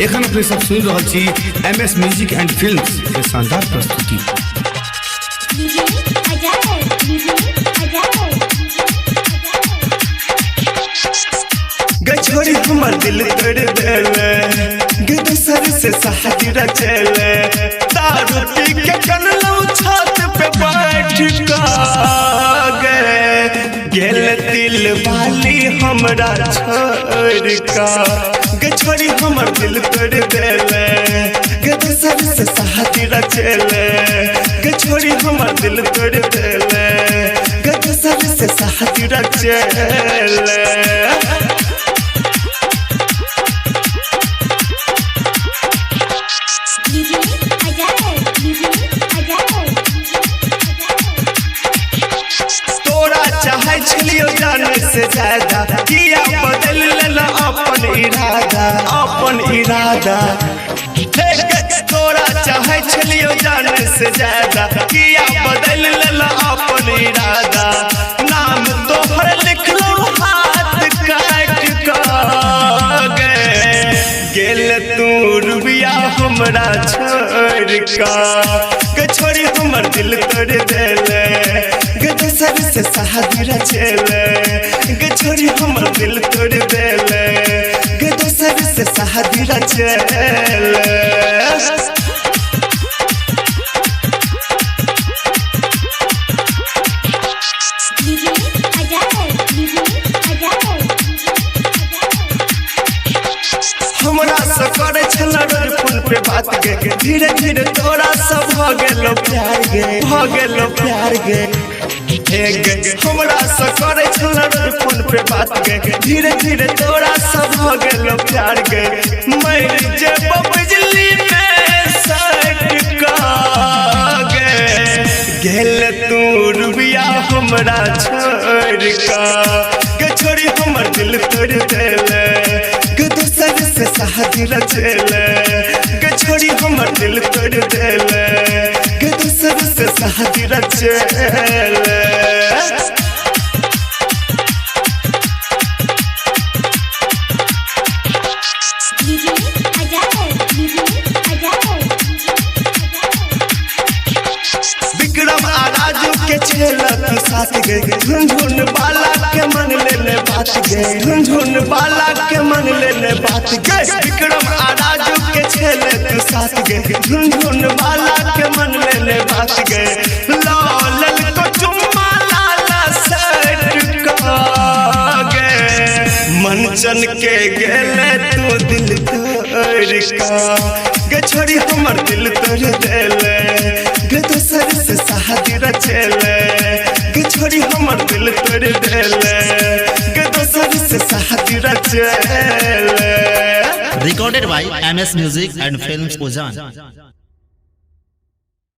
एखन अपने सब सुन रहल छी MS म्यूजिक एंड फिल्म्स के शानदार प्रस्तुति। गछोरी हमर दिल तोड़ देले गदसर से शादी रचले दारू पी के कनलौ छत पे बैठ के गेल दिल वाली हमरा छोड़ का गछोरी हमर दिल तोड़ देले गदसर से शादी रचले गछोरी हमर दिल तोड़ देले गदसर से शादी रचले। तोरा चाहे छलियो जाने से ज्यादा किया बदल लेला अपन इरादा तोरा चाहे छलियो जाने से ज्यादा किया बदल लेला अपन इरादा नाम तोहर लिखलो हाथ काट के गेल तू रुबिया हमरा छोड़ का छोड़ी हमर दिल तोड़ देले गदसर से शादी रचले गछोरी हमर दिल तोड़ देले गदसर से शादी रचले। हमरा से करे छला रोज फोन पे बात गे धीरे धीरे तोरा सब भ गेलो प्यार गे हमरा से करे छला रोज फोन पे बात गे धीरे धीरे तोरा सब भ गेलो प्यार गे मर जेब बिजली में सट गे गेल तू रुबिया हमरा छोड़ का छोड़ी हमर दिल तोड़ देले गदसर से शादी रचले गछोरी हमर दिल तोड़ देले गदसर से शादी रचले। विक्रम आ राजू के छेला तू साथ गे झुनझुन बाला के मन लेले बात गे झुनझुन बाला के मन लेले बात गे विक्रम आ राजू के छेले तू साथ गे झुनझुन बाला के मन लेले बात गे लाल को चुम्मा लाला सट गे मनचन के गेले तू दिल तोड़ का गछोरी हमर दिल तोड़ देले गदसर से शादी रचले गछोरी हमर दिल तोड़ देले गदसर से शादी रचले। Recorded by MS Music and Films Ozan।